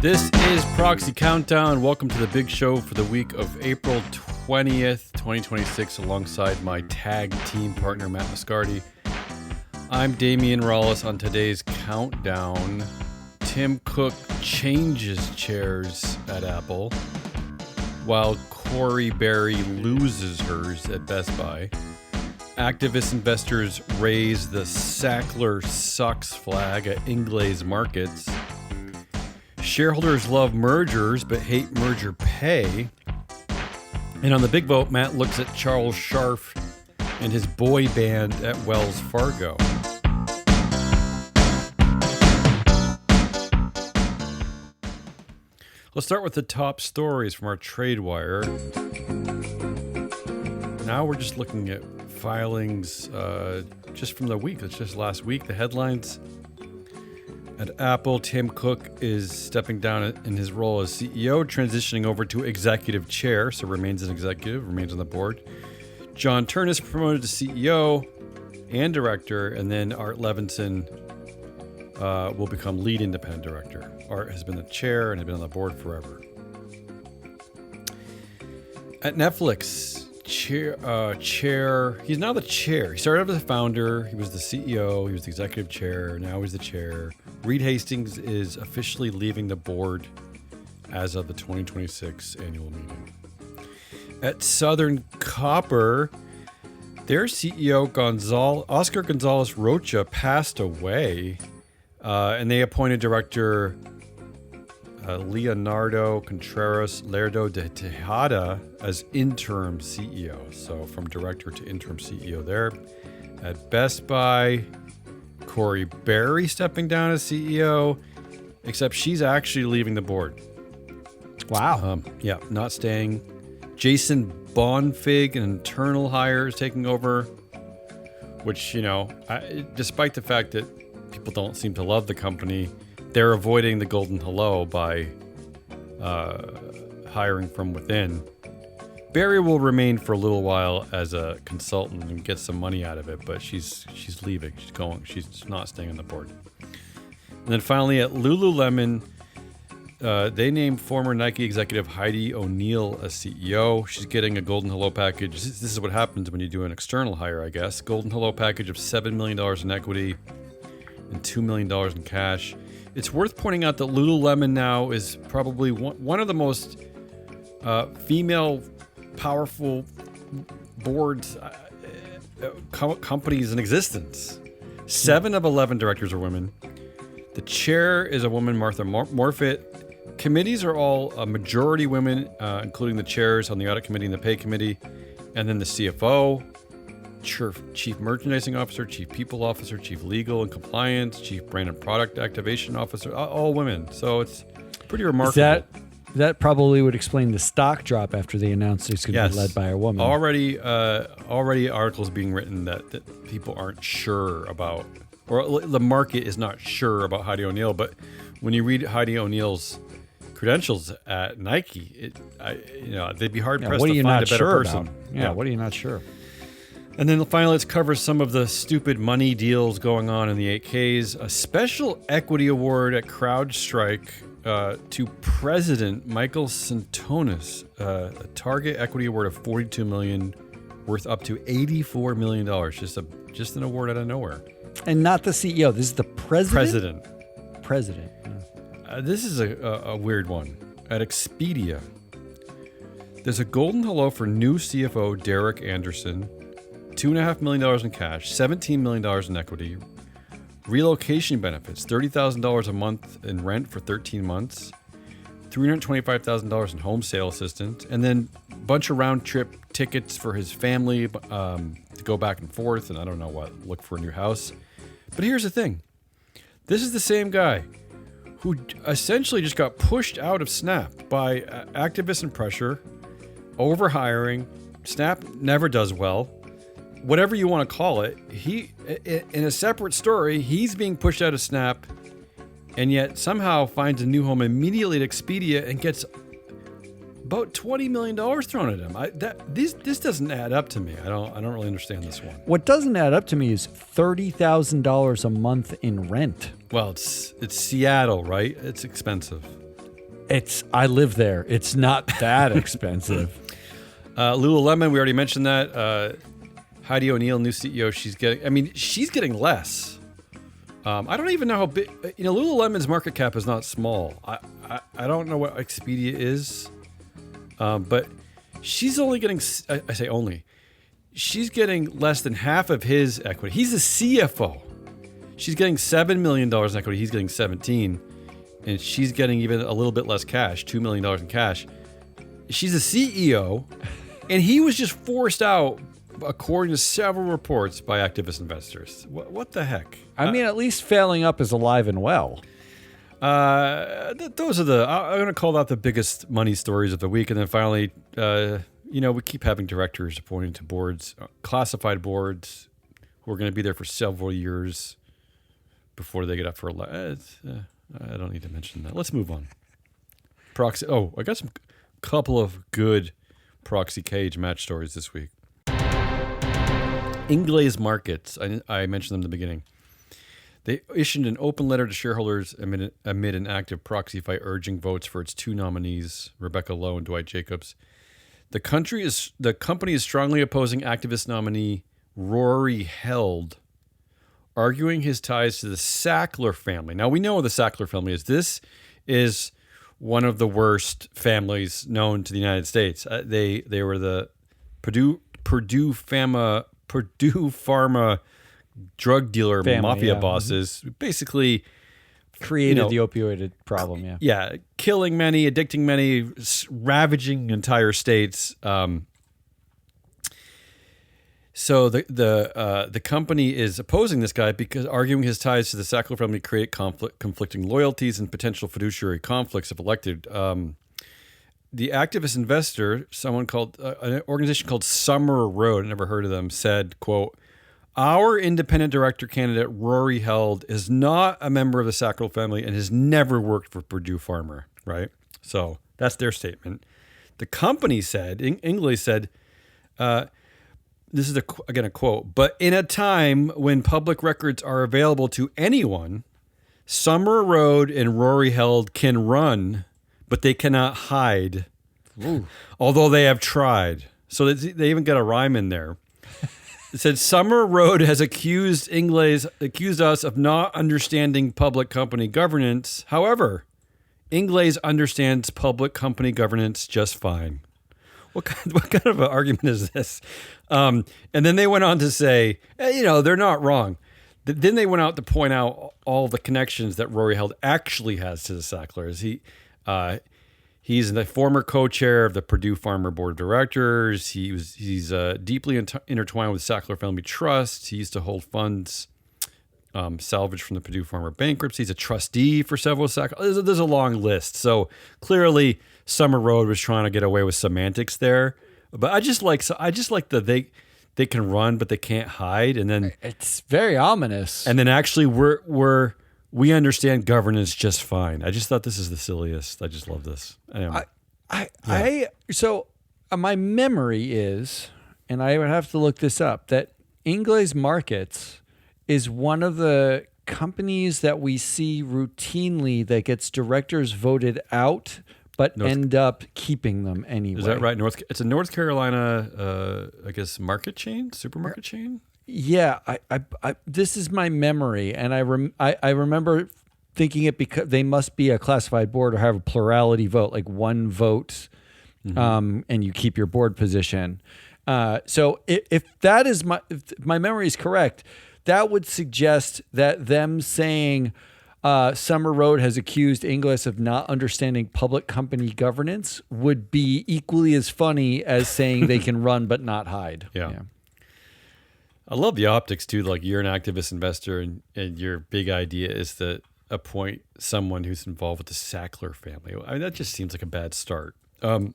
This is Proxy Countdown. Welcome to the big show for the week of April 20th, 2026, alongside my tag team partner, Matt Moscardi. I'm Damion Rallis. On today's countdown, Tim Cook changes chairs at Apple, while Corrie Barry loses hers at Best Buy. Activist investors raise the Sackler Sucks flag at Ingles Markets. Shareholders love mergers but hate merger pay. And on the big vote, Matt looks at Charles Scharf and his boy band at Wells Fargo. Let's start with the top stories from our trade wire. Now we're just looking at filings just from the week. It's just last week. The headlines. At Apple, Tim Cook is stepping down in his role as CEO, transitioning over to Executive Chair, so remains an executive, remains on the board. John Ternus promoted to CEO and Director, and then Art Levinson will become Lead Independent Director. Art has been the Chair and has been on the board forever. At Netflix, Chair, he's now the Chair. He started out as a founder, he was the CEO, he was the Executive Chair, now he's the Chair. Reed Hastings is officially leaving the board as of the 2026 annual meeting. At Southern Copper, their CEO, Oscar Gonzalez Rocha, passed away, and they appointed Director Leonardo, Contreras, Lerdo de Tejada as interim CEO. So from Director to interim CEO there. At Best Buy, Corrie Barry stepping down as CEO, except she's actually leaving the board. Wow. Not staying. Jason Bonfig, an internal hire, is taking over, which, despite the fact that people don't seem to love the company, they're avoiding the golden hello by hiring from within. Barry will remain for a little while as a consultant and get some money out of it, but she's leaving. She's going. She's not staying on the board. And then finally, at Lululemon, they named former Nike executive Heidi O'Neill as CEO. She's getting a golden hello package. This is what happens when you do an external hire, I guess. Golden hello package of $7 million in equity and $2 million in cash. It's worth pointing out that Lululemon now is probably one of the most female powerful boards companies in existence. 7 of 11 directors are women. The chair is a woman, Martha Morfitt. Committees are all majority women, including the chairs on the audit committee and the pay committee, and then the CFO, chief merchandising officer, chief people officer, chief legal and compliance, chief brand and product activation officer, all women. So it's pretty remarkable. That probably would explain the stock drop after they announced it's going to be led by a woman. Already articles being written that people aren't sure about, or the market is not sure about Heidi O'Neill. But when you read Heidi O'Neill's credentials at Nike, they'd be hard pressed to find a better person. What are you not sure? And then finally, let's cover some of the stupid money deals going on in the 8Ks. A special equity award at CrowdStrike to President Michael Santonis, a target equity award of $42 million, worth up to $84 million. Just an award out of nowhere. And not the CEO. This is the president. President. Yeah. This is a weird one. At Expedia, there's a golden hello for new CFO Derek Anderson. $2.5 million in cash, $17 million in equity, relocation benefits, $30,000 a month in rent for 13 months, $325,000 in home sale assistance, and then a bunch of round trip tickets for his family to go back and forth, and I don't know what, look for a new house. But here's the thing. This is the same guy who essentially just got pushed out of Snap by activists and pressure, overhiring. Snap never does well. Whatever you want to call it, he, in a separate story, he's being pushed out of Snap, and yet somehow finds a new home immediately at Expedia and gets about $20 million thrown at him. This doesn't add up to me. I don't really understand this one. What doesn't add up to me is $30,000 a month in rent. Well, it's Seattle, right? It's expensive. I live there. It's not that expensive. Lululemon, we already mentioned that. Heidi O'Neill, new CEO, she's getting less. I don't even know how big, Lululemon's market cap is not small. I don't know what Expedia is, but she's only getting, I say only, she's getting less than half of his equity. He's the CFO. She's getting $7 million in equity. He's getting 17, and she's getting even a little bit less cash, $2 million in cash. She's a CEO, and he was just forced out, according to several reports, by activist investors. What the heck? I mean, at least Failing Up is alive and well. Those are I'm going to call that the biggest money stories of the week. And then finally, we keep having directors appointed to boards, classified boards, who are going to be there for several years before they get up for election. I don't need to mention that. Let's move on. Proxy. Oh, I got some couple of good proxy cage match stories this week. Ingles Markets, I mentioned them in the beginning. They issued an open letter to shareholders amid an active proxy fight urging votes for its two nominees, Rebecca Lowe and Dwight Jacobs. The company is strongly opposing activist nominee Rory Held, arguing his ties to the Sackler family. Now, we know what the Sackler family is. This is one of the worst families known to the United States. They were the Purdue Pharma drug dealer mafia bosses, basically created the opioid problem. Yeah, killing many, addicting many, ravaging entire states. So the company is opposing this guy because arguing his ties to the Sackler family create conflicting loyalties and potential fiduciary conflicts if elected. The activist investor, someone called an organization called Summer Road, I never heard of them, said, quote, "Our independent director candidate, Rory Held, is not a member of the Sackler family and has never worked for Purdue Pharma," right? So that's their statement. The company said, Ingles said, this is again a quote, "But in a time when public records are available to anyone, Summer Road and Rory Held can run, but they cannot hide, although they have tried." So they even got a rhyme in there. It said, "Summer Road has accused us of not understanding public company governance. However, Ingles understands public company governance just fine." What kind of an argument is this? And then they went on to say, they're not wrong. Then they went out to point out all the connections that Rory Held actually has to the Sacklers. He's the former co-chair of the Purdue Pharma Board of Directors. He's deeply intertwined with Sackler Family Trust. He used to hold funds salvaged from the Purdue Pharma bankruptcy. He's a trustee for several Sackler. There's a long list. So clearly, Summer Road was trying to get away with semantics there. But I just like that they can run, but they can't hide. And then it's very ominous. And then actually, we understand governance just fine. I just thought this is the silliest. I just love this. So my memory is, and I would have to look this up, that Ingles Markets is one of the companies that we see routinely that gets directors voted out, but end up keeping them anyway. Is that right? It's a North Carolina, I guess, supermarket chain. Yeah, I this is my memory, and I remember thinking it because they must be a classified board or have a plurality vote, like one vote, and you keep your board position. So if that is if my memory is correct, that would suggest that them saying Summer Road has accused Ingles of not understanding public company governance would be equally as funny as saying they can run but not hide. Yeah. I love the optics too. Like, you're an activist investor, and your big idea is to appoint someone who's involved with the Sackler family. I mean, that just seems like a bad start. And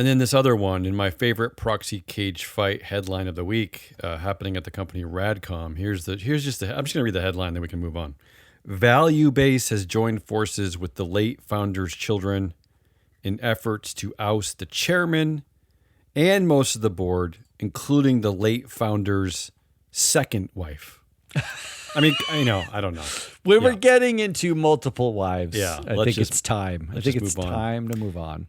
then this other one, in my favorite proxy cage fight headline of the week, happening at the company Radcom. I'm just going to read the headline, then we can move on. Value Base has joined forces with the late founder's children in efforts to oust the chairman and most of the board, including the late founder's second wife. I mean, I don't know. We're getting into multiple wives. Yeah, I think it's time. I think it's time to move on.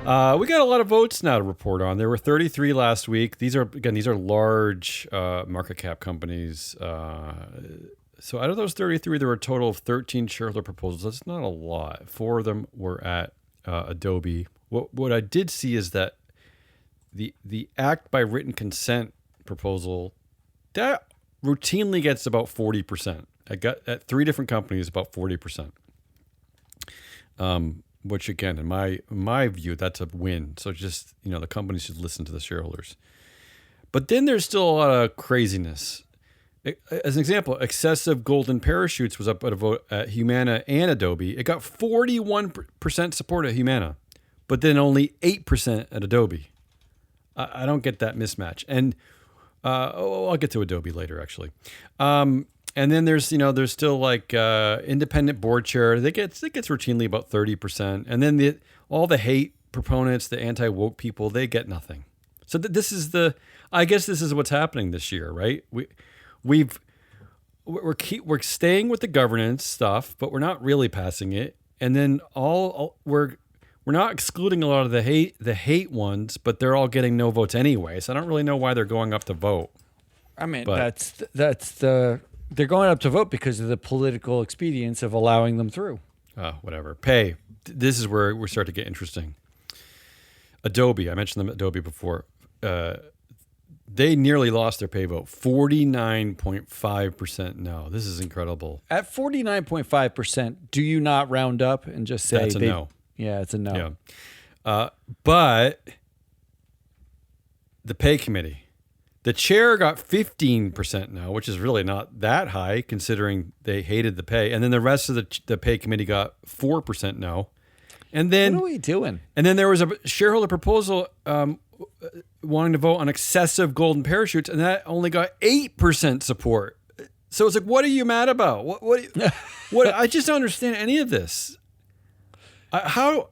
We got a lot of votes now to report on. There were 33 last week. These are large market cap companies. So out of those 33, there were a total of 13 shareholder proposals. That's not a lot. 4 of them were at Adobe. What I did see is that the act by written consent proposal, that routinely gets about 40%. I got at 3 different companies about 40%. Which again, in my view, that's a win. So just the companies should listen to the shareholders. But then there's still a lot of craziness. As an example, excessive golden parachutes was up at a vote at Humana and Adobe. It got 41% support at Humana, but then only 8% at Adobe. I don't get that mismatch. And I'll get to Adobe later, actually. And then there's still like independent board chair. It gets routinely about 30%. And then all the hate proponents, the anti-woke people, they get nothing. So I guess this is what's happening this year, right? We're staying with the governance stuff, but we're not really passing it. And then we're not excluding a lot of the hate ones, but they're all getting no votes anyway. So I don't really know why they're going up to vote. I mean, they're going up to vote because of the political expedience of allowing them through. Whatever. Pay. This is where we start to get interesting. Adobe. I mentioned them Adobe before. They nearly lost their pay vote. 49.5% no. This is incredible. At 49.5%, do you not round up and just say that's a no? Yeah, it's a no. Yeah. But the pay committee, the chair got 15% no, which is really not that high considering they hated the pay. And then the rest of the pay committee got 4% no. And then what are we doing? And then there was a shareholder proposal wanting to vote on excessive golden parachutes, and that only got 8% support. So it's like, what are you mad about? What I just don't understand any of this. How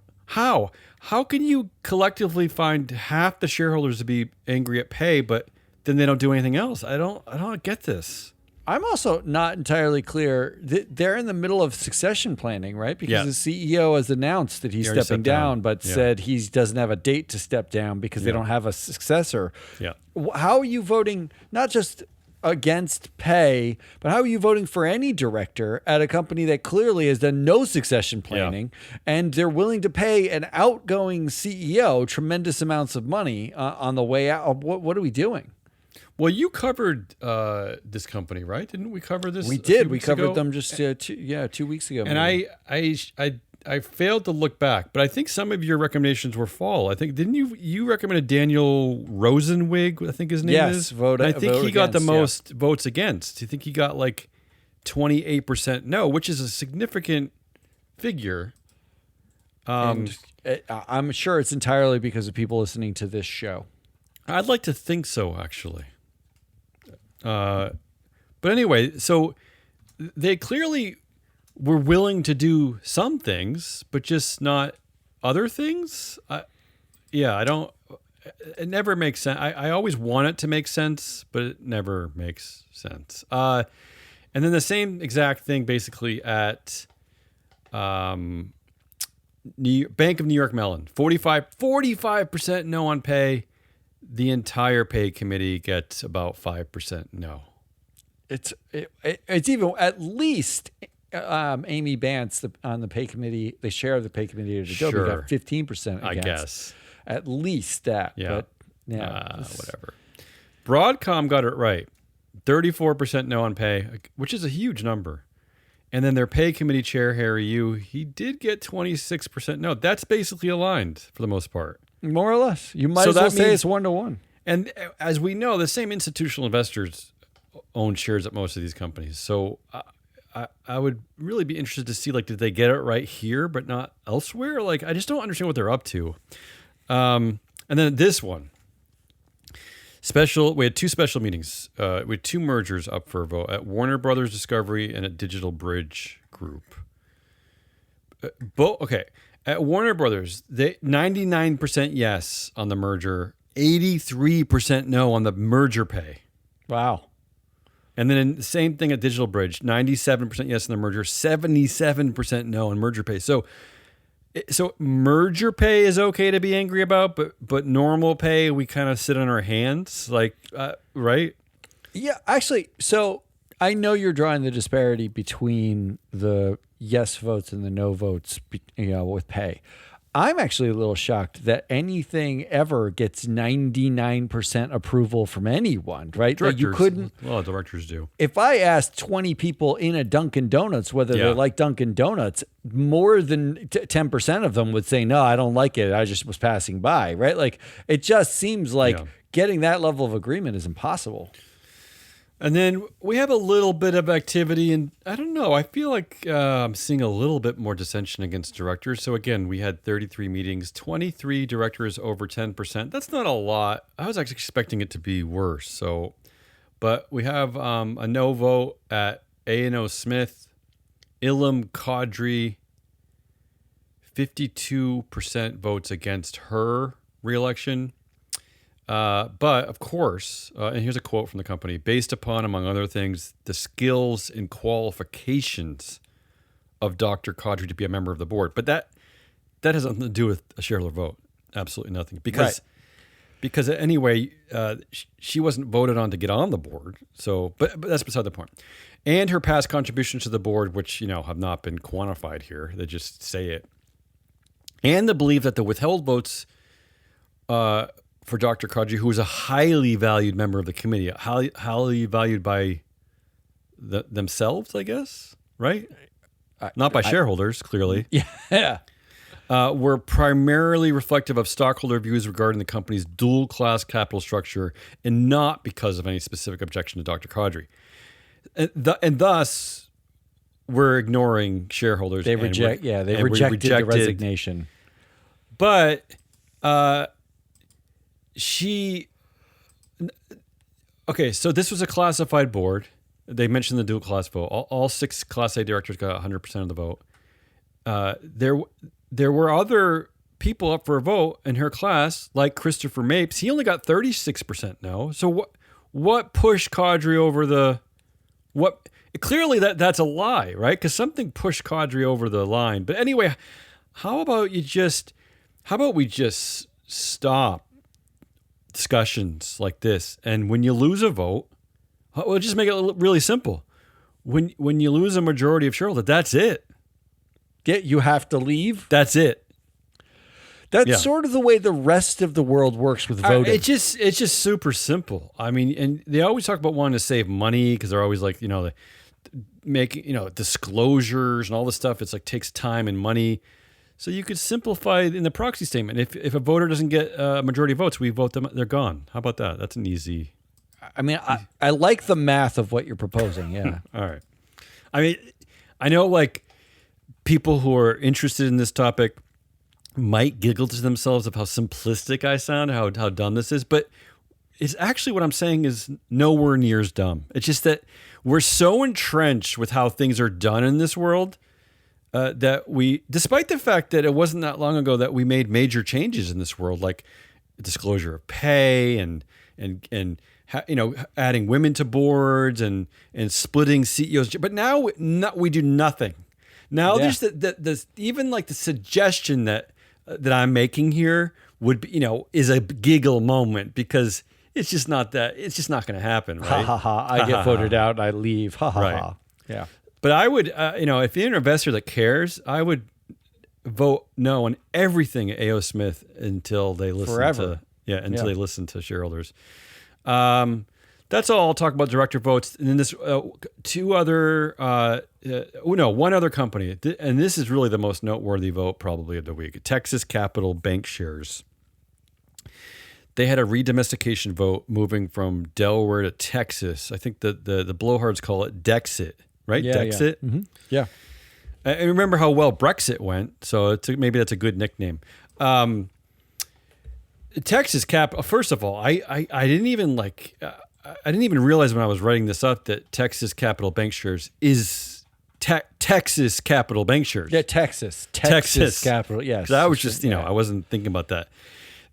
can you collectively find half the shareholders to be angry at pay, but then they don't do anything else? I don't get this. I'm also not entirely clear. They're in the middle of succession planning, right? Because the CEO has announced that he's stepping down, but said he doesn't have a date to step down because they don't have a successor. Yeah. How are you voting, not just against pay, but how are you voting for any director at a company that clearly has done no succession planning and they're willing to pay an outgoing CEO tremendous amounts of money on the way out? What are we doing? Well, you covered this company, right? Didn't we cover this? We did. We covered them just 2 weeks ago. And I failed to look back, but I think some of your recommendations were fall. I think didn't you recommended Daniel Rosenwig? I think his name is. Vote. I think he got the most yeah. votes against. I think he got like 28% no, which is a significant figure. And I'm sure it's entirely because of people listening to this show. I'd like to think so, actually. But anyway, so they clearly were willing to do some things, but just not other things. It never makes sense. I always want it to make sense, but it never makes sense. And then the same exact thing basically at Bank of New York Mellon. 45% no on pay. The entire pay committee gets about 5% no. It's even at least Amy Bance on the pay committee, the chair of the pay committee at Adobe got 15% against. I guess. At least that. Yeah. But whatever. Broadcom got it right. 34% no on pay, which is a huge number. And then their pay committee chair, Harry Yu, he did get 26% no. That's basically aligned for the most part. More or less. You might as well say it's 1-to-1. And as we know, the same institutional investors own shares at most of these companies. So I would really be interested to see, like, did they get it right here but not elsewhere? Like, I just don't understand what they're up to. And then this one. We had 2 special meetings. We had 2 mergers up for a vote at Warner Brothers Discovery and at Digital Bridge Group. Okay. At Warner Brothers, they 99% yes on the merger, 83% no on the merger pay. Wow. And then the same thing at Digital Bridge, 97% yes in the merger, 77% no in merger pay. So merger pay is okay to be angry about, but normal pay, we kind of sit on our hands, like, right? Yeah, actually, so I know you're drawing the disparity between the yes votes and the no votes, with pay. I'm actually a little shocked that anything ever gets 99% approval from anyone, right? Directors, you couldn't. A lot of directors do. If I asked 20 people in a Dunkin' Donuts whether they like Dunkin' Donuts, more than 10% of them would say, no, I don't like it. I just was passing by, right? Like, it just seems like getting that level of agreement is impossible. And then we have a little bit of activity, and I don't know, I feel like I'm seeing a little bit more dissension against directors. So again, we had 33 meetings, 23 directors over 10%. That's not a lot. I was actually expecting it to be worse. But we have a no vote at A&O Smith, Ilham Qadri, 52% votes against her reelection. But of course, and here's a quote from the company, based upon, among other things, the skills and qualifications of Dr. Qadri to be a member of the board. But that has nothing to do with a shareholder vote. Absolutely nothing. Because anyway, she wasn't voted on to get on the board. So, but that's beside the point. And her past contributions to the board, which, have not been quantified here. They just say it. And the belief that the withheld votes, for Dr. Qadri, who is a highly valued member of the committee, highly valued by themselves, I guess, right? Not by shareholders, clearly. Yeah. Were primarily reflective of stockholder views regarding the company's dual-class capital structure and not because of any specific objection to Dr. Qadri. And thus, we're ignoring shareholders. They rejected the resignation. But... so this was a classified board. They mentioned the dual class vote. All 6 Class A directors got 100% of the vote. There were other people up for a vote in her class, like Christopher Mapes. He only got 36% no. So what pushed Qadri over the what? Clearly that's a lie, right? Because something pushed Qadri over the line. But anyway, how about we just stop discussions like this, and when you lose a vote, we'll just make it really simple. When you lose a majority of shareholders, that's it. You have to leave. That's it. That's sort of the way the rest of the world works with voting. It's just super simple. I mean, and they always talk about wanting to save money because they're always like, they make disclosures and all this stuff. It's like takes time and money. So you could simplify in the proxy statement. If a voter doesn't get a majority of votes, we vote them, they're gone. How about that? That's an easy. I mean, I like the math of what you're proposing. Yeah. All right. I mean, I know like people who are interested in this topic might giggle to themselves of how simplistic I sound, how dumb this is, but it's actually what I'm saying is nowhere near as dumb. It's just that we're so entrenched with how things are done in this world that we, despite the fact that it wasn't that long ago that we made major changes in this world, like disclosure of pay and adding women to boards and splitting CEOs, but now we do nothing. Now there's the even like the suggestion that I'm making here would be is a giggle moment because it's just not going to happen, right? Ha ha ha! I get voted out and I leave. Ha ha ha! Yeah. But I would, if you're an investor that cares, I would vote no on everything at A.O. Smith until they listen they listen to shareholders. That's all I'll talk about director votes. And then this one other company, and this is really the most noteworthy vote probably of the week, Texas Capital Bank Shares. They had a redomestication vote moving from Delaware to Texas. I think the blowhards call it Dexit. Right? Yeah, Dexit? Yeah. Mm-hmm. Yeah. I remember how well Brexit went, so maybe that's a good nickname. Texas Cap. First of all, I didn't even realize when I was writing this up that Texas Capital Bank Shares is Texas Capital Bank Shares. Yeah, Texas Capital. Yes. I was just I wasn't thinking about that.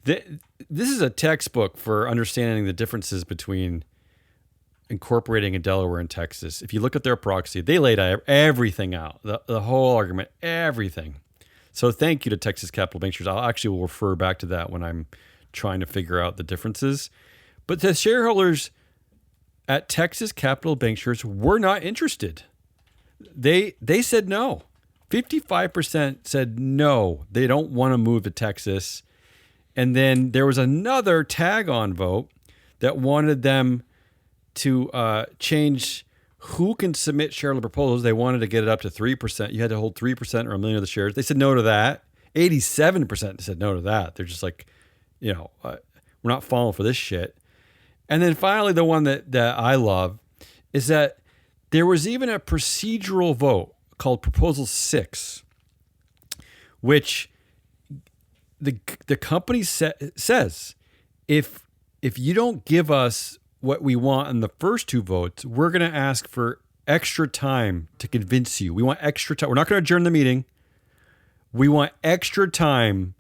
This is a textbook for understanding the differences between incorporating in Delaware and Texas, if you look at their proxy, they laid everything out, the whole argument, everything. So thank you to Texas Capital Bank Shares. I actually will refer back to that when I'm trying to figure out the differences. But the shareholders at Texas Capital Bank Shares were not interested. They said no. 55% said no. They don't want to move to Texas. And then there was another tag-on vote that wanted them to change who can submit shareholder proposals. They wanted to get it up to 3%. You had to hold 3% or $1 million of the shares. They said no to that. 87% said no to that. They're just like, we're not falling for this shit. And then finally, the one that I love is that there was even a procedural vote called Proposal 6, which the company says, if you don't give us what we want in the first two votes, we're going to ask for extra time to convince you. We want extra time. We're not going to adjourn the meeting. We want extra time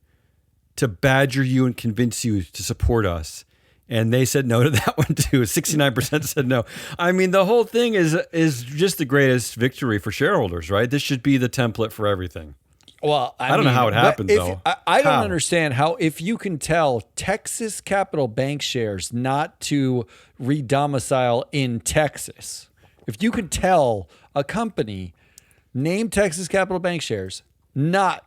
to badger you and convince you to support us. And they said no to that one too. 69% said no. I mean, the whole thing is just the greatest victory for shareholders, right? This should be the template for everything. Well, I don't know how it happens, though. I don't understand how, if you can tell Texas Capital Bank Shares not to redomicile in Texas, if you can tell a company named Texas Capital Bank Shares not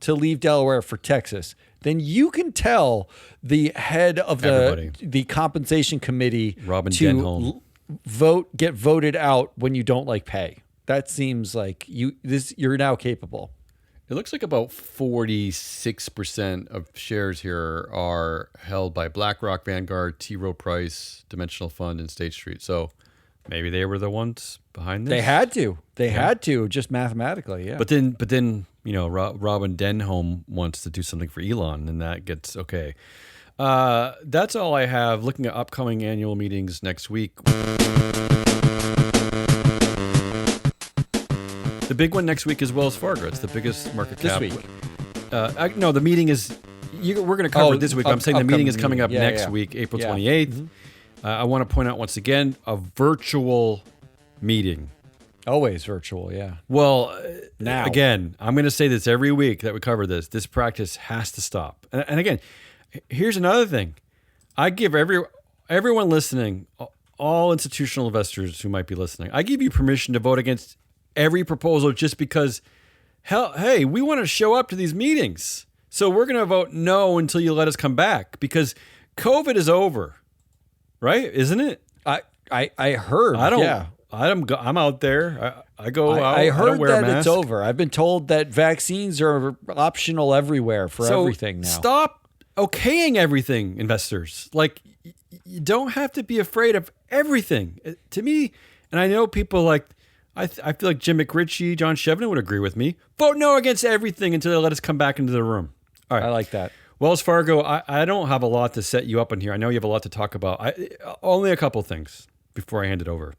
to leave Delaware for Texas, then you can tell the head of the compensation committee Robin to Denholm. Get voted out when you don't like pay. That seems like you're now capable. It looks like about 46% of shares here are held by BlackRock, Vanguard, T. Rowe Price, Dimensional Fund, and State Street. So maybe they were the ones behind this. They had to. They had to, just mathematically, yeah. But then Robin Denholm wants to do something for Elon, and that gets okay. That's all I have. Looking at upcoming annual meetings next week. The big one next week is Wells Fargo. It's the biggest market cap. This week? No, the meeting is... we're going to cover it this week. I'm saying the meeting is coming up next week, April 28th. Mm-hmm. I want to point out once again, a virtual meeting. Always virtual, yeah. Well, now again, I'm going to say this every week that we cover this. This practice has to stop. And again, here's another thing. I give everyone listening, all institutional investors who might be listening, I give you permission to vote against every proposal just because, hey, we want to show up to these meetings. So we're going to vote no until you let us come back because COVID is over, right? Isn't it? I heard. I'm out there. I go out. I heard don't wear a that mask. it's over. I've been told that vaccines are optional everywhere for everything now. Stop okaying everything, investors. Like, you don't have to be afraid of everything. To me, and I know people like, I feel like Jim McRitchie, John Chevenin would agree with me. Vote no against everything until they let us come back into the room. All right. I like that. Wells Fargo, I don't have a lot to set you up on here. I know you have a lot to talk about. Only a couple things before I hand it over.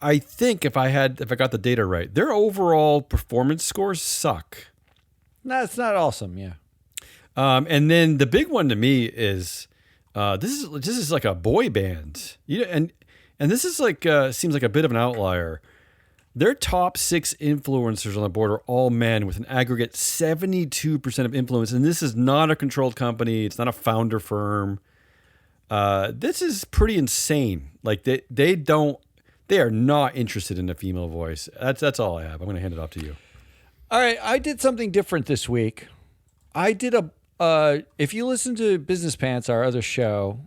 I think if I got the data right, their overall performance scores suck. No, it's not awesome. Yeah. And then the big one to me is this is like a boy band. And this is like seems like a bit of an outlier. Their top 6 influencers on the board are all men with an aggregate 72% of influence. And this is not a controlled company. It's not a founder firm. This is pretty insane. Like they are not interested in a female voice. That's all I have. I'm going to hand it off to you. All right. I did something different this week. I did if you listen to Business Pants, our other show,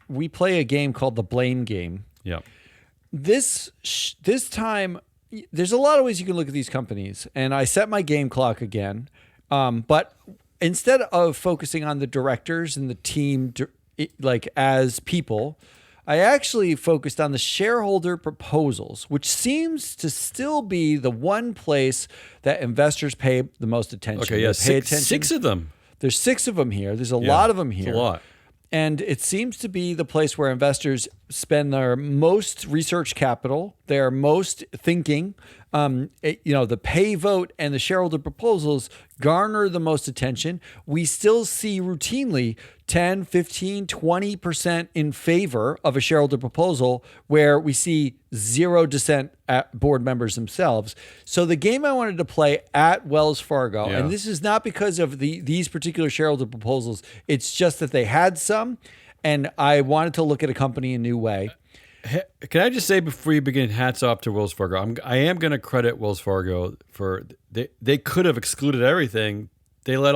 we play a game called the Blame Game. Yeah. This time, there's a lot of ways you can look at these companies, and I set my game clock again. But instead of focusing on the directors and the team, like as people, I actually focused on the shareholder proposals, which seems to still be the one place that investors pay the most attention. Okay, yeah, six of them. There's 6 of them here. There's a lot of them here. It's a lot. And it seems to be the place where investors spend their most research capital they're most thinking. The pay vote and the shareholder proposals garner the most attention. We still see routinely 10, 15, 20% in favor of a shareholder proposal, where we see zero dissent at board members themselves. So the game I wanted to play at Wells Fargo, and this is not because of these particular shareholder proposals, it's just that they had some, and I wanted to look at a company in a new way. Can I just say before you begin, hats off to Wells Fargo. I am going to credit Wells Fargo for they could have excluded everything. They let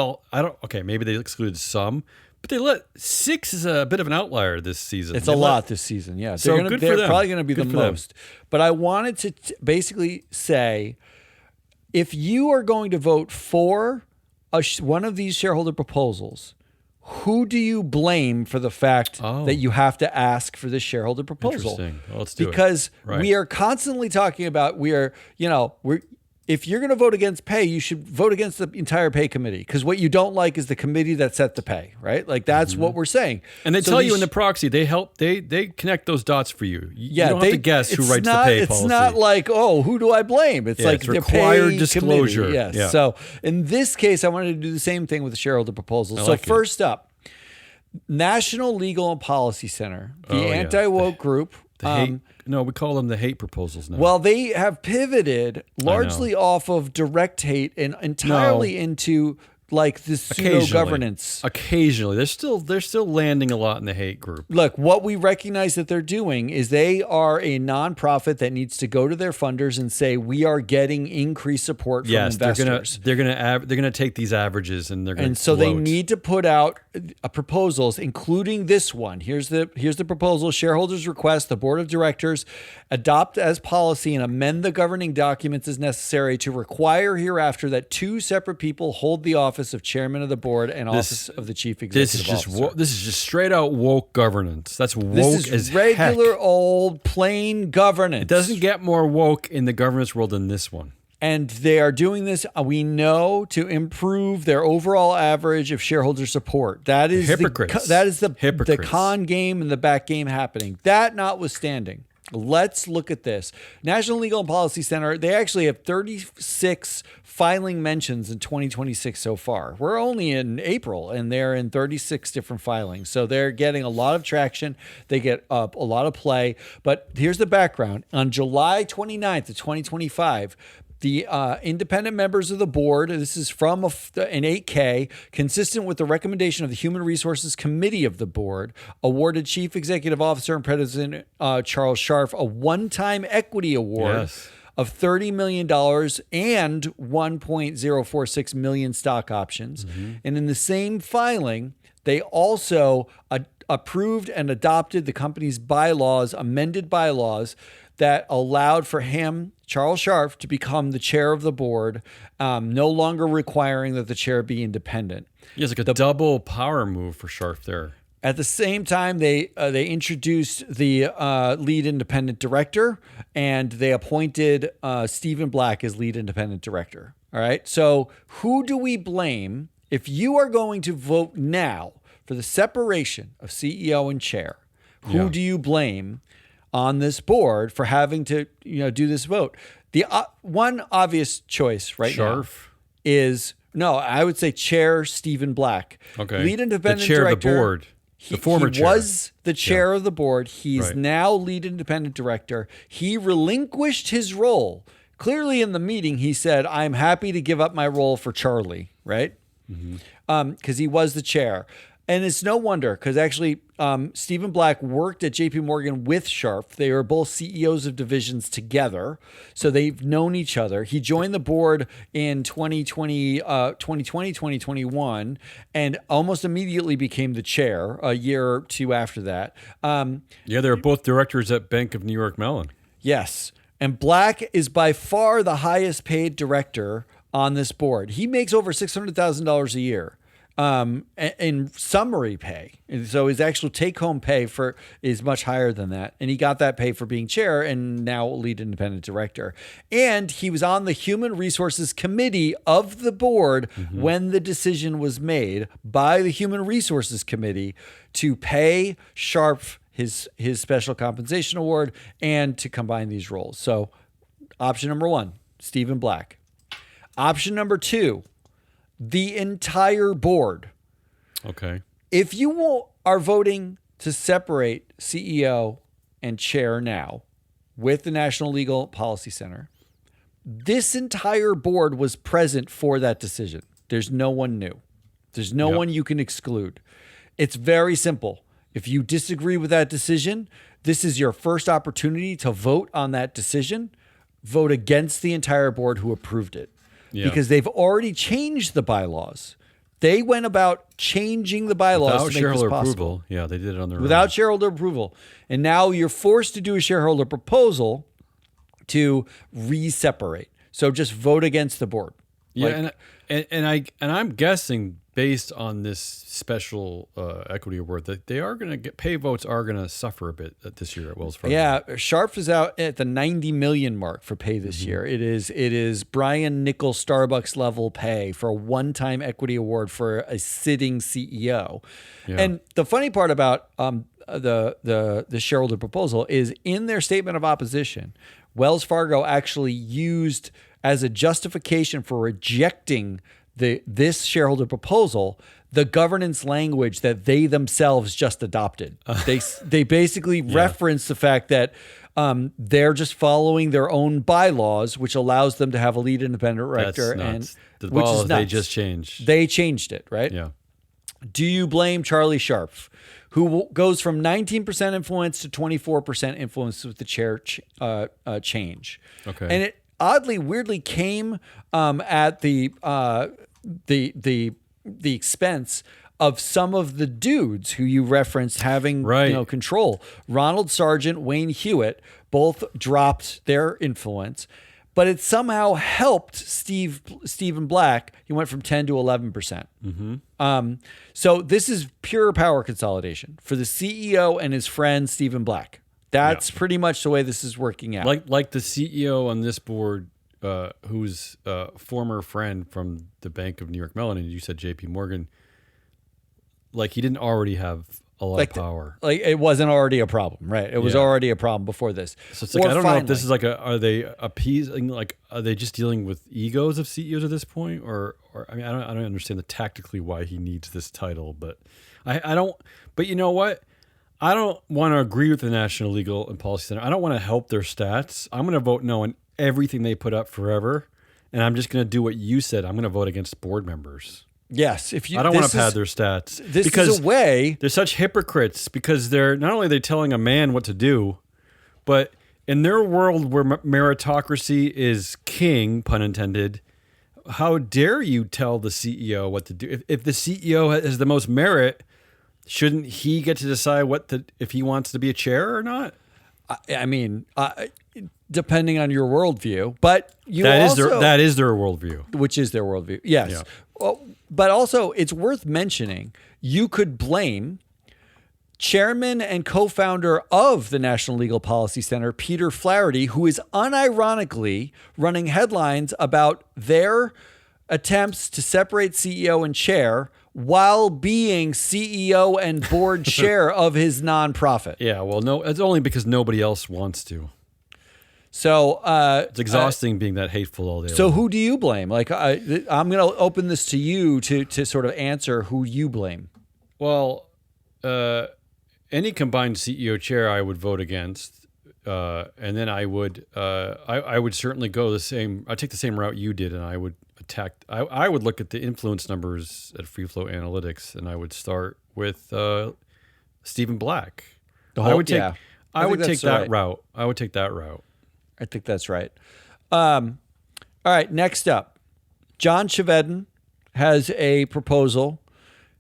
maybe they excluded some, but they let 6 is a bit of an outlier this season. It's a lot this season, yeah. So they're probably going to be the most. But I wanted to basically say, if you are going to vote for one of these shareholder proposals, who do you blame for the fact that you have to ask for this shareholder proposal? Interesting. Well, let's do it. Because we are constantly talking about if you're going to vote against pay, you should vote against the entire pay committee, because what you don't like is the committee that set the pay, right? Like that's what we're saying. And they tell you in the proxy, they connect those dots for you. You don't have to guess who writes the pay policy. It's not like, who do I blame? It's like it's required pay disclosure. Committee. Yes. Yeah. So in this case, I wanted to do the same thing with the shareholder proposal. First up, National Legal and Policy Center, the anti-woke group. We call them the hate proposals now. Well, they have pivoted largely off of direct hate and entirely into like this pseudo governance. Occasionally, they're still landing a lot in the hate group. Look, what we recognize that they're doing is they are a nonprofit that needs to go to their funders and say, we are getting increased support from investors. They're gonna take these averages and they're gonna. And so they need to put out proposals, including this one. Here's the proposal: shareholders request the board of directors adopt as policy and amend the governing documents as necessary to require hereafter that 2 separate people hold the office of chairman of the board and office of the chief executive officer. This is just straight out woke governance. That's woke as heck. This is regular old plain governance. It doesn't get more woke in the governance world than this one. And they are doing this, we know, to improve their overall average of shareholder support. That is hypocrites. The con game and the back game happening. That notwithstanding, let's look at this. National Legal and Policy Center, they actually have 36 filing mentions in 2026 so far. We're only in April, and they're in 36 different filings. So they're getting a lot of traction. They get a lot of play. But here's the background. On July 29th of 2025, the independent members of the board, this is from an 8K, consistent with the recommendation of the Human Resources Committee of the board, awarded Chief Executive Officer and President Charles Scharf a one-time equity award of $30 million and 1.046 million stock options. Mm-hmm. And in the same filing, they also approved and adopted the company's bylaws, amended bylaws, that allowed for him, Charles Scharf, to become the chair of the board, no longer requiring that the chair be independent. Yeah, it's like a double power move for Scharf there. At the same time, they introduced the lead independent director, and they appointed Stephen Black as lead independent director. All right. So who do we blame if you are going to vote now for the separation of CEO and chair? Who do you blame on this board for having to do this vote? The one obvious choice now is I would say Chair Stephen Black. Okay. Lead independent the chair director. Of the board. The former chair. He was the chair of the board. He's now lead independent director. He relinquished his role. Clearly in the meeting, he said, I'm happy to give up my role for Charlie, right? Because he was the chair. And it's no wonder, because actually Stephen Black worked at JP Morgan with Scharf. They were both CEOs of divisions together. So they've known each other. He joined the board in 2021, and almost immediately became the chair a year or two after that. They were both directors at Bank of New York Mellon. Yes. And Black is by far the highest paid director on this board. He makes over $600,000 a year. In summary pay. And so his actual take-home pay is much higher than that. And he got that pay for being chair and now lead independent director. And he was on the Human Resources Committee of the board when the decision was made by the Human Resources Committee to pay Scharf his special compensation award and to combine these roles. So option number 1, Stephen Black. Option number 2, the entire board. Okay. If you are voting to separate CEO and chair now with the National Legal Policy Center, this entire board was present for that decision. There's no one new. There's no one you can exclude. It's very simple. If you disagree with that decision, this is your first opportunity to vote on that decision. Vote against the entire board who approved it. Yeah. Because they've already changed the bylaws. They went about changing the bylaws without to make shareholder this possible. approval. Yeah, they did it on their without own. shareholder approval. And now you're forced to do a shareholder proposal to re-separate. So just vote against the board. Yeah, and I'm guessing based on this special equity award that they are going to get pay votes are going to suffer a bit this year at Wells Fargo. Yeah, Scharf is out at the 90 million mark for pay this year. It is Brian Nichols Starbucks level pay for a one-time equity award for a sitting CEO. Yeah. And the funny part about the shareholder proposal is in their statement of opposition, Wells Fargo actually used as a justification for rejecting this shareholder proposal the governance language that they themselves just adopted. They basically reference the fact that they're just following their own bylaws, which allows them to have a lead independent director. That's nuts. And the bylaws they just changed. They changed it, right? Yeah. Do you blame Charlie Scharf, who goes from 19% influence to 24% influence with the chair change? Okay. And it weirdly came at the expense of some of the dudes who you referenced having control. Ronald Sargent, Wayne Hewitt, both dropped their influence, but it somehow helped Stephen Black. He went from 10 to 11%. Mm-hmm. So this is pure power consolidation for the CEO and his friend Stephen Black. That's pretty much the way this is working out. Like the CEO on this board, who's a former friend from the Bank of New York Mellon, and you said J.P. Morgan, like he didn't already have a lot of power. Like it wasn't already a problem, right? It was already a problem before this. So it's like, I don't know if this is like are they appeasing, like are they just dealing with egos of CEOs at this point? Or I mean, I don't understand tactically why he needs this title, but I don't, but you know what? I don't want to agree with the National Legal and Policy Center. I don't want to help their stats. I'm going to vote no on everything they put up forever. And I'm just going to do what you said. I'm going to vote against board members. Yes. I don't want to pad their stats. This is a way. They're such hypocrites because they're not only are they telling a man what to do, but in their world where meritocracy is king, pun intended, how dare you tell the CEO what to do? If the CEO has the most merit, shouldn't he get to decide if he wants to be a chair or not? I mean, depending on your worldview, but that is their worldview, which is their worldview. Yes, yeah. Well, but also it's worth mentioning. You could blame chairman and co-founder of the National Legal Policy Center, Peter Flaherty, who is unironically running headlines about their attempts to separate CEO and chair while being CEO and board chair of his nonprofit. Yeah, well, no, it's only because nobody else wants to. So it's exhausting being that hateful all day. So who do you blame? Like I'm going to open this to you to sort of answer who you blame. Well, any combined CEO chair I would vote against, and then I would certainly go the same. I'd take the same route you did, and I would attack. I would look at the influence numbers at Free Flow Analytics, and I would start with Stephen Black. I would take that route. I would take that route. I think that's right. All right, next up, John Chevedden has a proposal.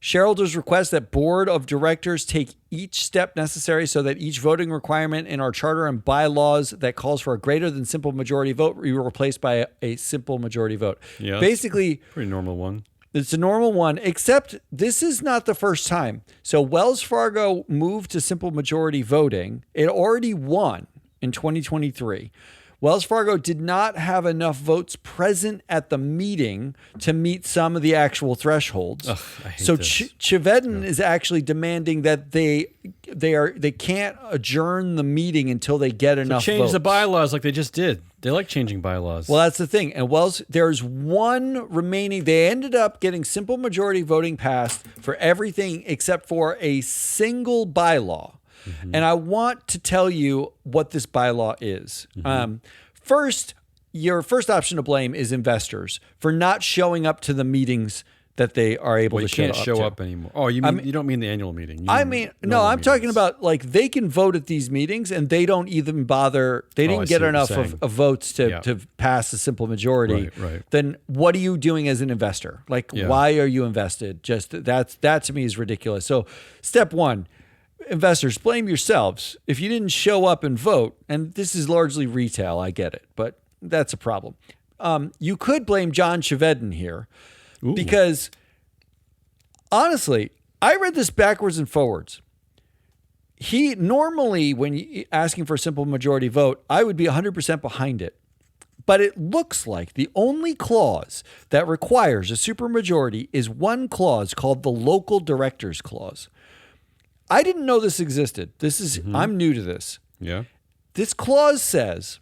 Shareholders request that board of directors take each step necessary so that each voting requirement in our charter and bylaws that calls for a greater than simple majority vote be replaced by a simple majority vote. Yeah, basically, pretty normal one. It's a normal one, except this is not the first time. So Wells Fargo moved to simple majority voting. It already won in 2023. Wells Fargo did not have enough votes present at the meeting to meet some of the actual thresholds. Ugh, I hate so this. Chevedden is actually demanding that they can't adjourn the meeting until they get enough Change votes. the bylaws like they just did. They like changing bylaws. Well, that's the thing. And there's one remaining. They ended up getting simple majority voting passed for everything except for a single bylaw. Mm-hmm. And I want to tell you what this bylaw is. Mm-hmm. First, your first option to blame is investors for not showing up to the meetings that they are able to show up to. You can't show up anymore. Oh, you don't mean the annual meeting. I'm talking about like they can vote at these meetings and they don't even bother. They didn't get enough of votes to pass a simple majority. Right. Then what are you doing as an investor? Like, why are you invested? Just that to me is ridiculous. So step one, investors, blame yourselves. If you didn't show up and vote, and this is largely retail, I get it, but that's a problem. You could blame John Chevedden here. Ooh. Because honestly, I read this backwards and forwards. He normally, when asking for a simple majority vote, I would be 100% behind it. But it looks like the only clause that requires a supermajority is one clause called the local directors clause. I didn't know this existed. I'm new to this. Yeah. This clause says,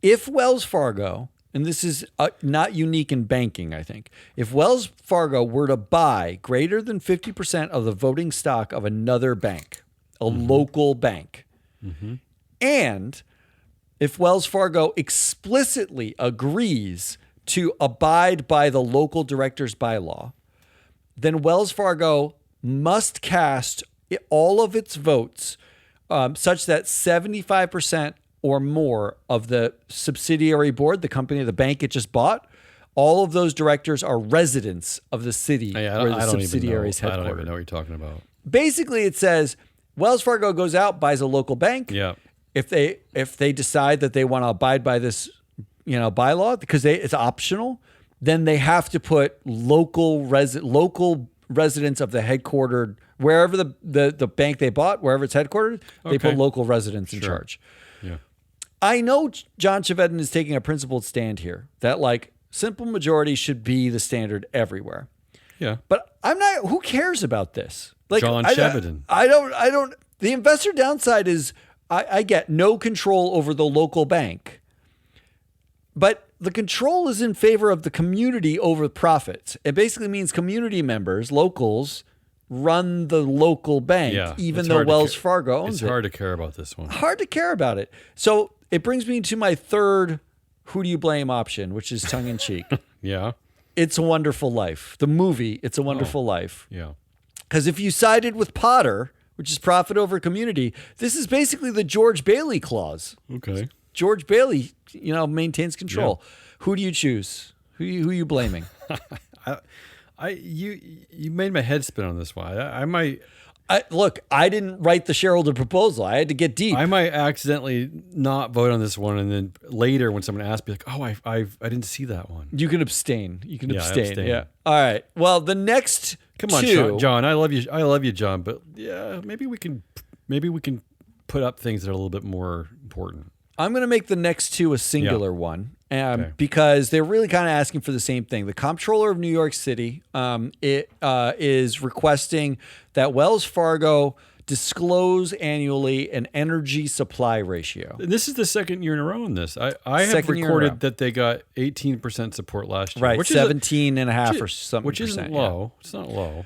if Wells Fargo, and this is not unique in banking, I think. If Wells Fargo were to buy greater than 50% of the voting stock of another bank, a local bank, and if Wells Fargo explicitly agrees to abide by the local director's bylaw, then Wells Fargo must cast all of its votes such that 75% or more of the subsidiary board, the company, the bank it just bought, all of those directors are residents of the city where the subsidiary is headquartered. I don't even know what you're talking about. Basically, it says Wells Fargo goes out, buys a local bank. Yeah. If they decide that they want to abide by this, bylaw because it's optional, then they have to put local residents of the headquartered wherever the bank they bought, wherever it's headquartered, they put local residents in charge. Yeah. I know John Chevedden is taking a principled stand here that like simple majority should be the standard everywhere. Yeah. But I'm not, who cares about this? Like John Chevedden. I don't, the investor downside is I get no control over the local bank, but the control is in favor of the community over profits. It basically means community members, locals, run the local bank, even though Wells Fargo owns it. It's hard to care about this one. Hard to care about it. So it brings me to my third who do you blame option, which is tongue-in-cheek. Yeah. It's a Wonderful Life. The movie, It's a Wonderful Life. Yeah. Because if you sided with Potter, which is profit over community, this is basically the George Bailey clause. Okay. George Bailey, maintains control. Yeah. Who do you choose? Who are you blaming? You made my head spin on this one. I didn't write the shareholder proposal. I had to get deep. I might accidentally not vote on this one, and then later when someone asks me, like, "Oh, I didn't see that one." You can abstain. Abstain. Yeah. All right. Well, the next Come on, John. I love you, John. But yeah, maybe we can put up things that are a little bit more important. I'm going to make the next two a singular one. Because they're really kind of asking for the same thing. The Comptroller of New York City is requesting that Wells Fargo disclose annually an energy supply ratio. And this is the second year in a row in this. I have recorded that they got 18% support last year. Right, which 17.5 or something. Which isn't low. Yeah. It's not low.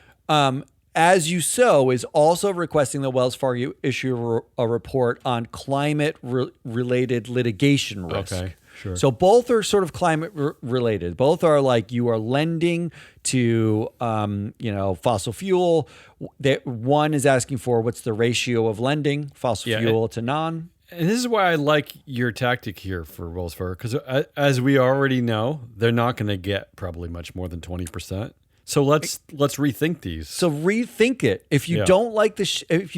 As You Sow is also requesting that Wells Fargo issue a report on climate-related litigation risk. Okay. Sure. So both are sort of climate related. Both are like you are lending to, fossil fuel. One is asking for what's the ratio of lending fossil fuel to non. And this is why I like your tactic here for Wells Fargo, because as we already know, they're not going to get probably much more than 20%. So let's rethink these. So rethink it. If you don't like if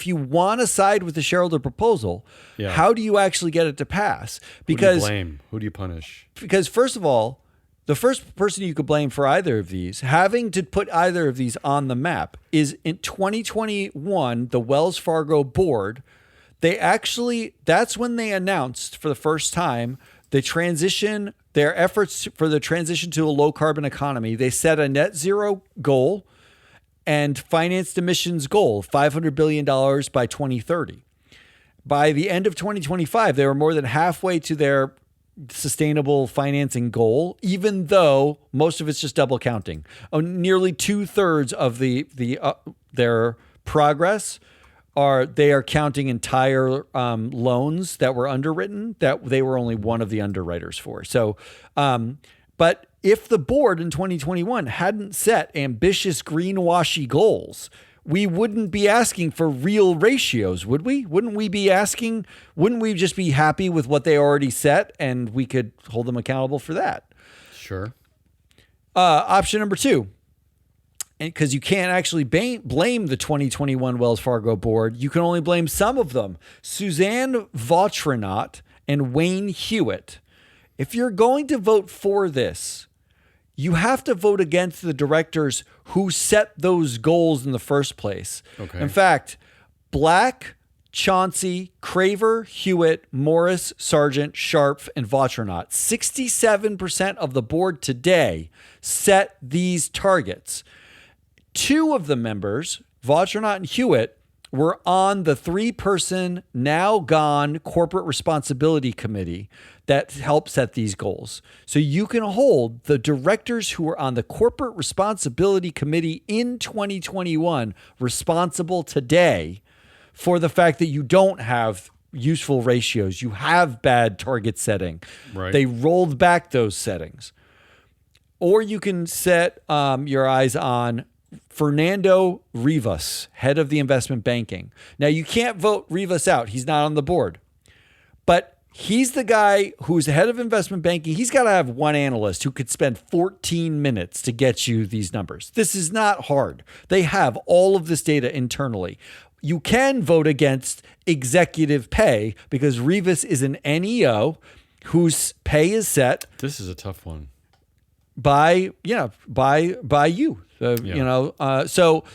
you want to side with the shareholder proposal, how do you actually get it to pass? Because who do you blame? Who do you punish? Because first of all, the first person you could blame for either of these, having to put either of these on the map, is in 2021 the Wells Fargo board that's when they announced for the first time their efforts for the transition to a low carbon economy. They set a net zero goal and financed emissions goal, $500 billion by 2030. By the end of 2025, they were more than halfway to their sustainable financing goal, even though most of it's just double counting. Nearly 2/3 of their progress they are counting entire loans that were underwritten that they were only one of the underwriters for. So, but if the board in 2021 hadn't set ambitious greenwashy goals, we wouldn't be asking for real ratios, would we? Wouldn't we just be happy with what they already set and we could hold them accountable for that? Sure. Option number 2. Because you can't actually blame the 2021 Wells Fargo board. You can only blame some of them. Suzanne Vautrinot and Wayne Hewitt. If you're going to vote for this, you have to vote against the directors who set those goals in the first place. Okay. In fact, Black, Chauncey, Craver, Hewitt, Morris, Sargent, Scharf, and Vautrinot. 67% of the board today set these targets. 2 of the members, Vautrinot and Hewitt, were on the 3-person, now gone corporate responsibility committee that helped set these goals. So you can hold the directors who were on the corporate responsibility committee in 2021 responsible today for the fact that you don't have useful ratios. You have bad target setting. Right. They rolled back those settings. Or you can set your eyes on Fernando Rivas, head of the investment banking. Now, you can't vote Rivas out. He's not on the board. But he's the guy who's the head of investment banking. He's got to have one analyst who could spend 14 minutes to get you these numbers. This is not hard. They have all of this data internally. You can vote against executive pay because Rivas is an NEO whose pay is set. This is a tough one. By you. So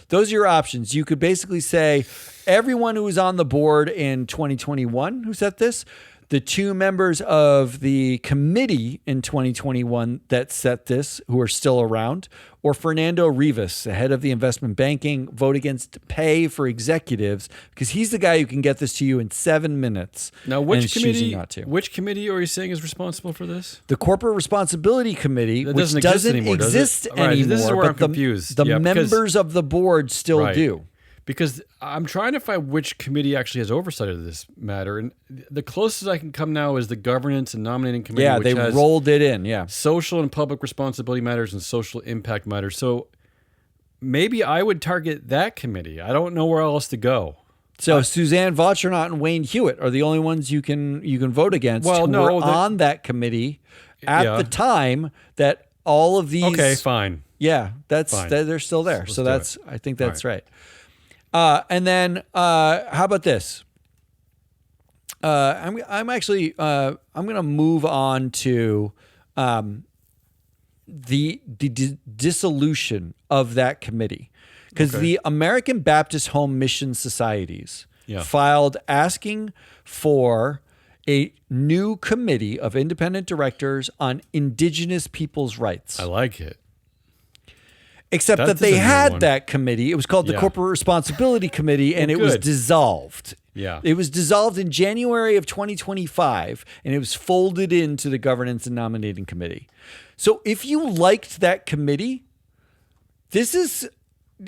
those are your options. You could basically say everyone who was on the board in 2021 who set this, the 2 members of the committee in 2021 that set this who are still around, or Fernando Rivas, the head of the investment banking, vote against pay for executives because he's the guy who can get this to you in 7 minutes. Now, which committee are you saying is responsible for this? The Corporate Responsibility Committee, that which doesn't exist anymore. Right, this is where but I'm confused. The members of the board still do. Because I'm trying to find which committee actually has oversight of this matter. And the closest I can come now is the Governance and Nominating Committee. Yeah, which they has rolled it in, yeah. Social and public responsibility matters and social impact matters. So maybe I would target that committee. I don't know where else to go. So Suzanne Vautrinot and Wayne Hewitt are the only ones you can vote against who were on that committee at the time that all of these... Okay, fine. Yeah, they're still there. So I think that's right. And then how about this? I'm going to move on to the dissolution of that committee because the American Baptist Home Mission Societies filed asking for a new committee of independent directors on indigenous people's rights. I like it. Except that they had that committee. It was called the Corporate Responsibility Committee, and it was dissolved. Yeah. It was dissolved in January of 2025, and it was folded into the Governance and Nominating Committee. So if you liked that committee,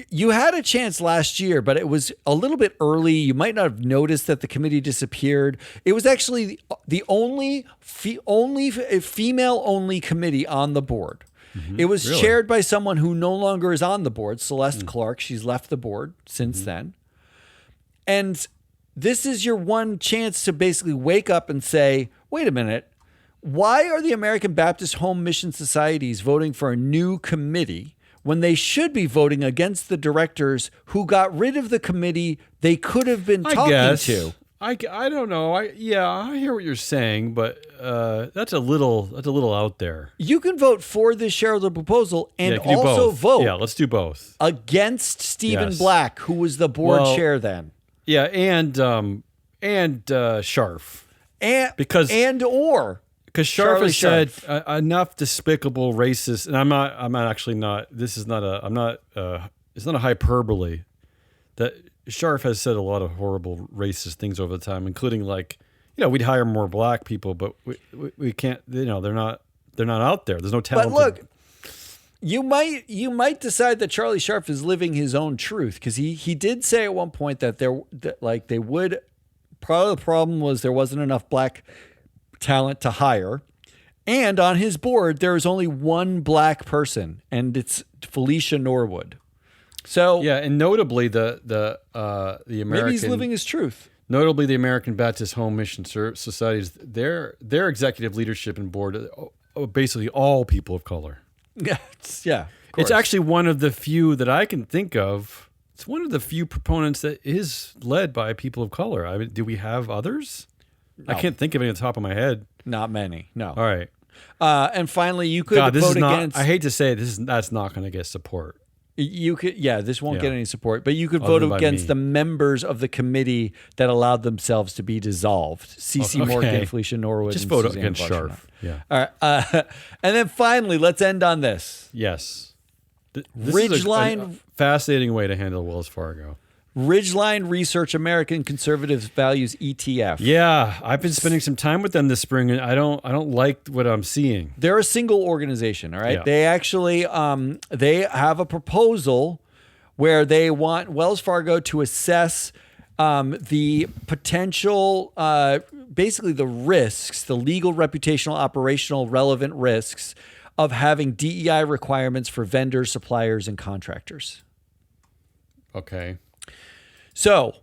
you had a chance last year, but it was a little bit early. You might not have noticed that the committee disappeared. It was actually the only female-only committee on the board. It was chaired by someone who no longer is on the board, Celeste Clark. She's left the board since then. And this is your one chance to basically wake up and say, wait a minute, why are the American Baptist Home Mission Societies voting for a new committee when they should be voting against the directors who got rid of the committee they could have been talking to? I don't know. I hear what you're saying, but that's a little out there. You can vote for this shareholder proposal and also vote. Yeah, let's do both. Against Stephen Black, who was the board chair then. Yeah, and Scharf. Because Scharf Charlie has said Scharf. enough despicable racist, and I'm actually not. This is not a. I'm not. It's not a hyperbole. That Scharf has said a lot of horrible racist things over the time, including like, we'd hire more black people, but we can't. They're not out there. There's no talent. But look, you might decide that Charlie Scharf is living his own truth, because he did say at one point that they would. Part of the problem was there wasn't enough black talent to hire, and on his board there is only one black person, and it's Felicia Norwood. So yeah, and notably the American, maybe he's living his truth. Notably, the American Baptist Home Mission Societies, their executive leadership and board are basically all people of color. Yeah, it's actually one of the few that I can think of. It's one of the few proponents that is led by people of color. I mean, do we have others? No. I can't think of any on the top of my head. Not many. No. All right. And finally, you could vote against. I hate to say it, that's not going to get support. You could, this won't get any support, but you could vote against the members of the committee that allowed themselves to be dissolved. C.C. Morgan, Felicia Norwood, just and vote Suzanne against Vautrinot. Scharf. Yeah. All right. And then finally, let's end on this. Yes. This Ridgeline, is a fascinating way to handle Wells Fargo. Ridgeline Research American Conservative Values ETF. Yeah, I've been spending some time with them this spring, and I don't like what I'm seeing. They're a single organization, all right? Yeah. They actually they have a proposal where they want Wells Fargo to assess the potential, basically the risks, the legal, reputational, operational, relevant risks of having DEI requirements for vendors, suppliers, and contractors. Okay. So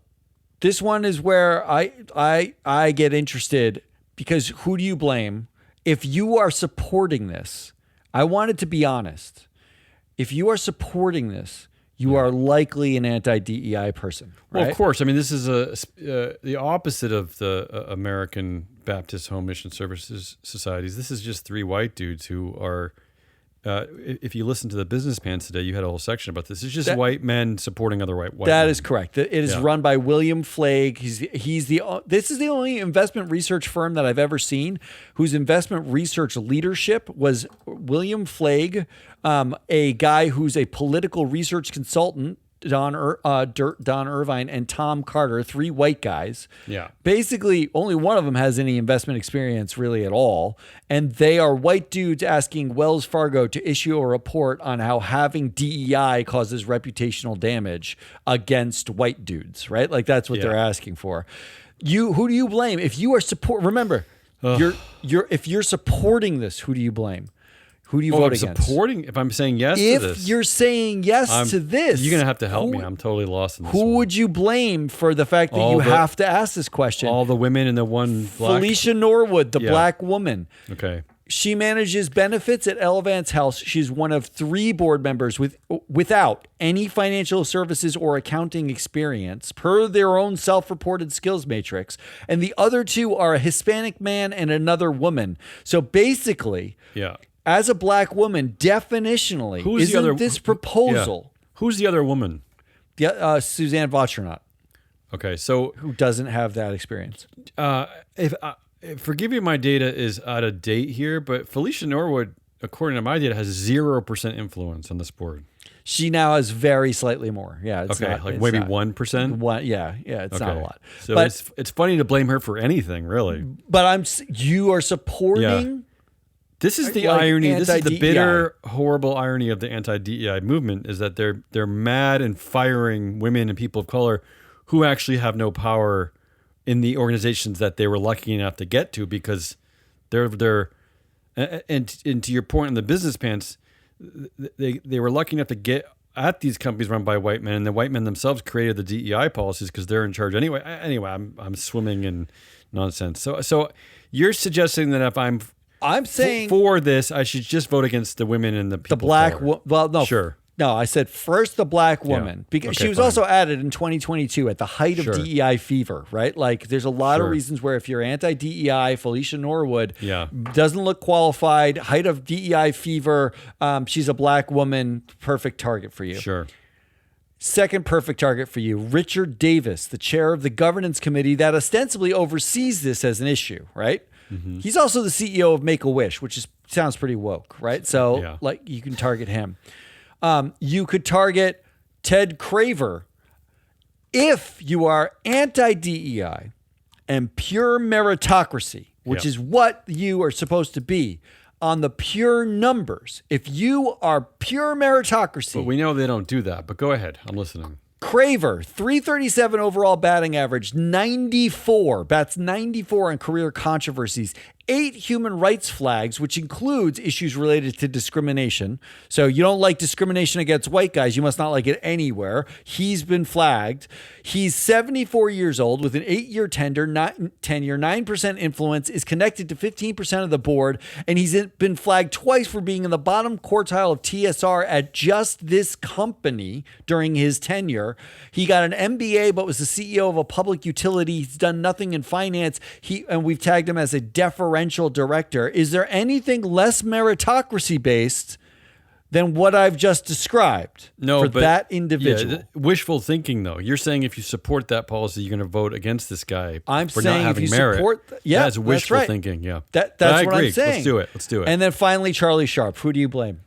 this one is where I get interested, because who do you blame? If you are supporting this, I wanted to be honest. If you are supporting this, you are likely an anti-DEI person. Right? Well, of course. I mean, this is the opposite of the American Baptist Home Mission Services Societies. This is just three white dudes who are. If you listen to the Business Pants today, you had a whole section about this. It's just white men supporting other white men. That is correct. It is run by William Flagg. This is the only investment research firm that I've ever seen whose investment research leadership was William Flagg, a guy who's a political research consultant, Don Irvine, and Tom Carter, three white guys. Yeah. Basically, only one of them has any investment experience really at all. And they are white dudes asking Wells Fargo to issue a report on how having DEI causes reputational damage against white dudes, right? Like that's what they're asking for. Who do you blame? If you are remember, if you're supporting this, who do you blame? Who do you vote against? If I'm saying yes to this. If you're saying yes to this. You're going to have to help me. I'm totally lost in this Who one. would you blame for the fact that you have to ask this question? All the women and the one black. Felicia Norwood, the black woman. Okay. She manages benefits at Elevance House. She's one of three board members without any financial services or accounting experience, per their own self-reported skills matrix. And the other two are a Hispanic man and another woman. So basically... Yeah. As a black woman, definitionally, this proposal? Yeah. Who's the other woman? Suzanne Vautrinot. Okay, so who doesn't have that experience? Forgive me, my data is out of date here, but Felicia Norwood, according to my data, has 0% influence on this board. She now has very slightly more. Yeah, it's okay, not, like it's maybe not. 1%. Yeah, it's not a lot. So but, it's funny to blame her for anything, really. But you are supporting. Yeah. This is the irony. This is the bitter, horrible irony of the anti-DEI movement, is that they're mad and firing women and people of color who actually have no power in the organizations that they were lucky enough to get to, because they're and to your point in the Business Pants, they were lucky enough to get at these companies run by white men, and the white men themselves created the DEI policies because they're in charge anyway. Anyway, I'm swimming in nonsense. So you're suggesting that if I'm saying for this, I should just vote against the women and the people. The black. Well, no, sure. No, I said first the black woman, because she was also added in 2022 at the height of DEI fever, right? Like there's a lot of reasons where if you're anti-DEI, Felicia Norwood doesn't look qualified, height of DEI fever, she's a black woman, perfect target for you. Sure. Second perfect target for you, Richard Davis, the chair of the governance committee that ostensibly oversees this as an issue, right? Mm-hmm. He's also the CEO of Make-A-Wish, which sounds pretty woke, right? So like you can target him. You could target Ted Craver if you are anti-DEI and pure meritocracy, which is what you are supposed to be. On the pure numbers, if you are pure meritocracy. But we know they don't do that, but go ahead. I'm listening. Craver, 337 overall batting average, 94, bats 94 in career controversies, 8 human rights flags, which includes issues related to discrimination. So you don't like discrimination against white guys, you must not like it anywhere. He's been flagged. He's 74 years old with an 8-year tenure, 9% influence, is connected to 15% of the board, and he's been flagged twice for being in the bottom quartile of TSR at just this company during his tenure. He got an MBA, but was the CEO of a public utility. He's done nothing in finance. And we've tagged him as a deferential director. Is there anything less meritocracy based than what I've just described for that individual? Wishful thinking, though. You're saying if you support that policy, you're going to vote against this guy for not having merit. That's wishful thinking. Yeah, that's what I'm saying. Let's do it. And then finally, Charlie Scharf. Who do you blame?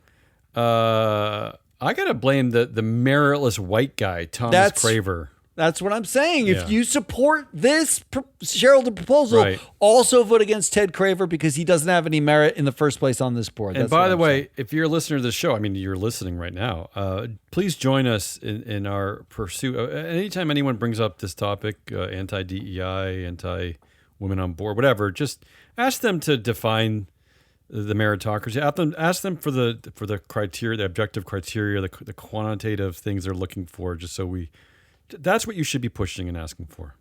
I got to blame the meritless white guy, Thomas Craver. That's what I'm saying. If you support this shareholder proposal, also vote against Ted Craver because he doesn't have any merit in the first place on this board. And by the way, if you're a listener to the show, I mean, you're listening right now, please join us in our pursuit. Anytime anyone brings up this topic, anti-DEI, anti-women on board, whatever, just ask them to define the meritocracy. Ask them for the criteria, the objective criteria, the quantitative things they're looking for, just so that's what you should be pushing and asking for.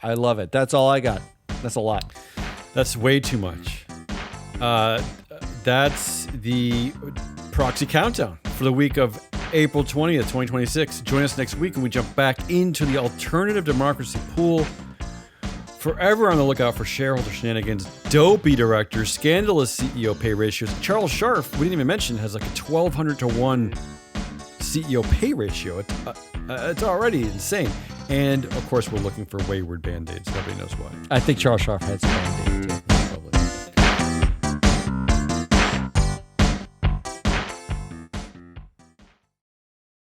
I love it. That's all I got. That's a lot. That's way too much. That's the Proxy Countdown for the week of April 20th, 2026. Join us next week and we jump back into the alternative democracy pool. Forever on the lookout for shareholder shenanigans, dopey directors, scandalous CEO pay ratios. Charles Scharf, we didn't even mention, has like a 1,200 to 1 CEO pay ratio. It's already insane. And, of course, we're looking for wayward Band-Aids. Nobody knows why. I think Charles Scharf had some Band-Aids, too.